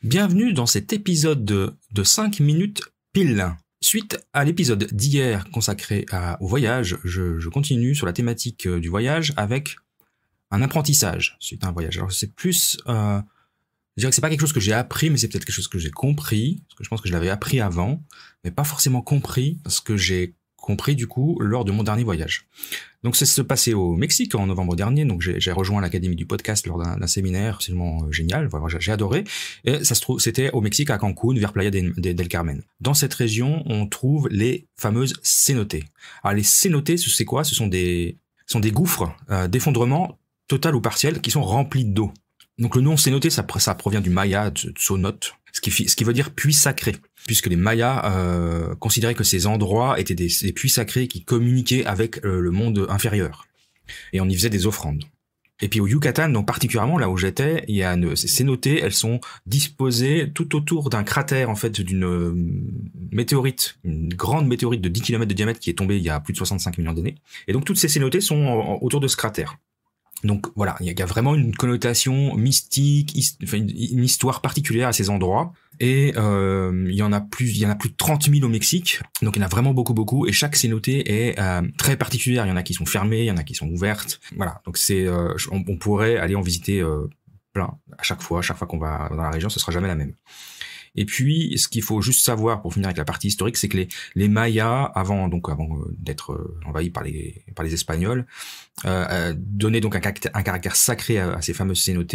Bienvenue dans cet épisode de 5 minutes pile. Suite à l'épisode d'hier consacré au voyage, je continue sur la thématique du voyage avec un apprentissage suite à un voyage. Alors c'est plus, je dirais que c'est pas quelque chose que j'ai appris, mais c'est peut-être quelque chose que j'ai compris, parce que je pense que je l'avais appris avant, mais pas forcément compris ce que j'ai compris du coup lors de mon dernier voyage. Donc ça se passait au Mexique en novembre dernier, donc j'ai rejoint l'Académie du podcast lors d'un séminaire absolument génial, voilà, j'ai adoré, et ça se trouve, c'était au Mexique à Cancún, vers Playa del Carmen. Dans cette région, on trouve les fameuses cénotes. Alors les cénotes, c'est quoi? Ce sont des gouffres d'effondrement total ou partiel qui sont remplis d'eau. Donc le nom cénote, ça provient du maya, de sonote, ce qui veut dire puits sacré, puisque les Mayas considéraient que ces endroits étaient des puits sacrés qui communiquaient avec le monde inférieur. Et on y faisait des offrandes. Et puis au Yucatan, donc particulièrement là où j'étais, il y a ces cénotes, elles sont disposées tout autour d'un cratère en fait d'une météorite, une grande météorite de 10 km de diamètre qui est tombée il y a plus de 65 millions d'années. Et donc toutes ces cénotes sont autour de ce cratère. Donc voilà, il y a vraiment une connotation mystique, une histoire particulière à ces endroits. Et il y en a plus de 30 000 au Mexique, donc il y en a vraiment beaucoup. Et chaque cénote est très particulière. Il y en a qui sont fermées, il y en a qui sont ouvertes. Voilà, donc on pourrait aller en visiter plein à chaque fois qu'on va dans la région, ce sera jamais la même. Et puis, ce qu'il faut juste savoir pour finir avec la partie historique, c'est que les Mayas, avant d'être envahis par les Espagnols, donnaient donc un caractère sacré à ces fameuses cénotes.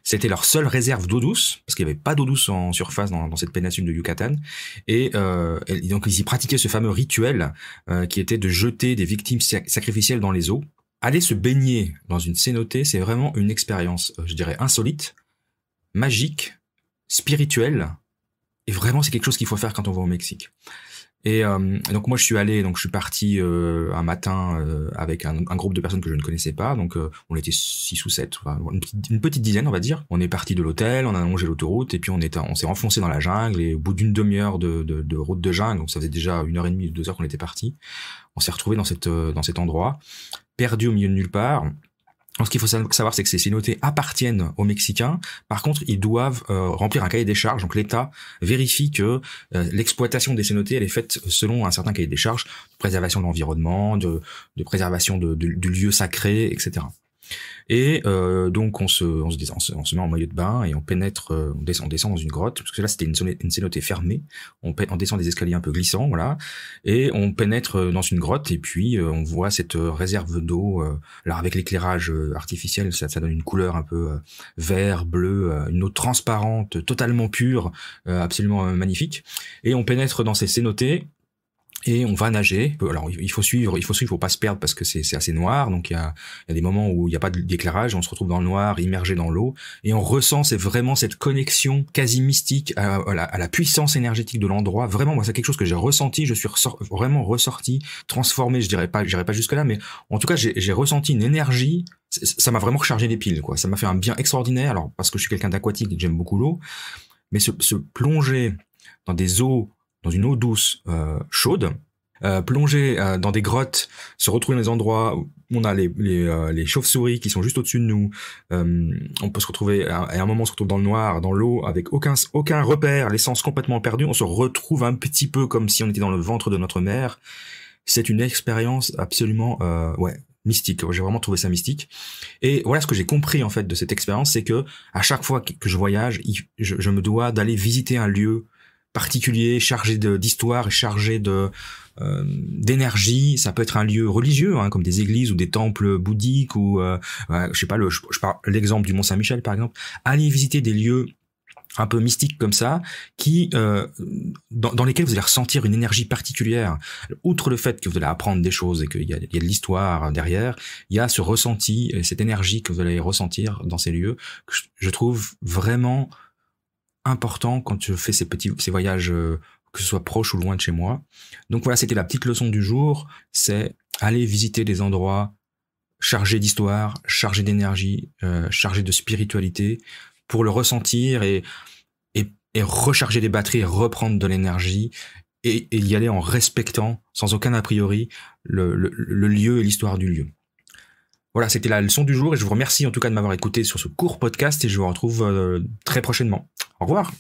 C'était leur seule réserve d'eau douce, parce qu'il n'y avait pas d'eau douce en surface dans cette péninsule de Yucatan. Et donc, ils y pratiquaient ce fameux rituel qui était de jeter des victimes sacrificielles dans les eaux. Aller se baigner dans une cénote, c'est vraiment une expérience, je dirais, insolite, magique, spirituelle. Et vraiment, c'est quelque chose qu'il faut faire quand on va au Mexique. Et donc moi, je suis parti un matin avec un groupe de personnes que je ne connaissais pas. Donc on était 6 ou 7, enfin, une petite dizaine, on va dire. On est parti de l'hôtel, on a longé l'autoroute et puis on s'est enfoncé dans la jungle. Et au bout d'une demi-heure de route de jungle, donc ça faisait déjà 1h30, 2 heures qu'on était parti, on s'est retrouvé dans cet endroit, perdu au milieu de nulle part. Alors, ce qu'il faut savoir, c'est que ces cénotes appartiennent aux Mexicains. Par contre, ils doivent remplir un cahier des charges. Donc, l'État vérifie que l'exploitation des cénotes, elle est faite selon un certain cahier des charges de préservation de l'environnement, de préservation du lieu sacré, etc. Et donc on se met en maillot de bain et on pénètre, on descend dans une grotte, parce que là c'était une cénote fermée. On descend des escaliers un peu glissants, voilà, et on pénètre dans une grotte et puis on voit cette réserve d'eau. Là avec l'éclairage artificiel, ça donne une couleur un peu vert, bleu, une eau transparente, totalement pure, absolument magnifique. Et on pénètre dans ces cénotes. Et on va nager. Alors il faut suivre, faut pas se perdre parce que c'est assez noir. Donc il y a des moments où il n'y a pas d'éclairage, on se retrouve dans le noir, immergé dans l'eau, et on ressent vraiment cette connexion quasi mystique à la puissance énergétique de l'endroit. Vraiment, moi c'est quelque chose que j'ai ressenti. Je suis vraiment ressorti, transformé. Je dirais pas jusque là, mais en tout cas j'ai ressenti une énergie. Ça m'a vraiment rechargé les piles, quoi. Ça m'a fait un bien extraordinaire. Alors parce que je suis quelqu'un d'aquatique et que j'aime beaucoup l'eau, mais se plonger dans une eau douce chaude, plonger dans des grottes, se retrouver dans des endroits où on a les chauves-souris qui sont juste au-dessus de nous. On peut se retrouver à un moment, on se retrouve dans le noir, dans l'eau, avec aucun repère, l'essence complètement perdue. On se retrouve un petit peu comme si on était dans le ventre de notre mère. C'est une expérience absolument mystique. J'ai vraiment trouvé ça mystique. Et voilà ce que j'ai compris en fait de cette expérience, c'est que à chaque fois que je voyage, je me dois d'aller visiter un lieu particulier, chargé d'histoire et chargé d'énergie. Ça peut être un lieu religieux, hein, comme des églises ou des temples bouddhiques ou je sais pas, je parle l'exemple du Mont Saint-Michel par exemple. Aller visiter des lieux un peu mystiques comme ça, qui dans lesquels vous allez ressentir une énergie particulière. Outre le fait que vous allez apprendre des choses et qu'il y a de l'histoire derrière, il y a ce ressenti, cette énergie que vous allez ressentir dans ces lieux, que je trouve vraiment important quand je fais ces voyages, que ce soit proche ou loin de chez moi. Donc voilà, c'était la petite leçon du jour, c'est aller visiter des endroits chargés d'histoire, chargés d'énergie, chargés de spiritualité, pour le ressentir et recharger les batteries et reprendre de l'énergie et y aller en respectant, sans aucun a priori, le lieu et l'histoire du lieu. Voilà, c'était la leçon du jour et je vous remercie en tout cas de m'avoir écouté sur ce court podcast et je vous retrouve très prochainement. Au revoir.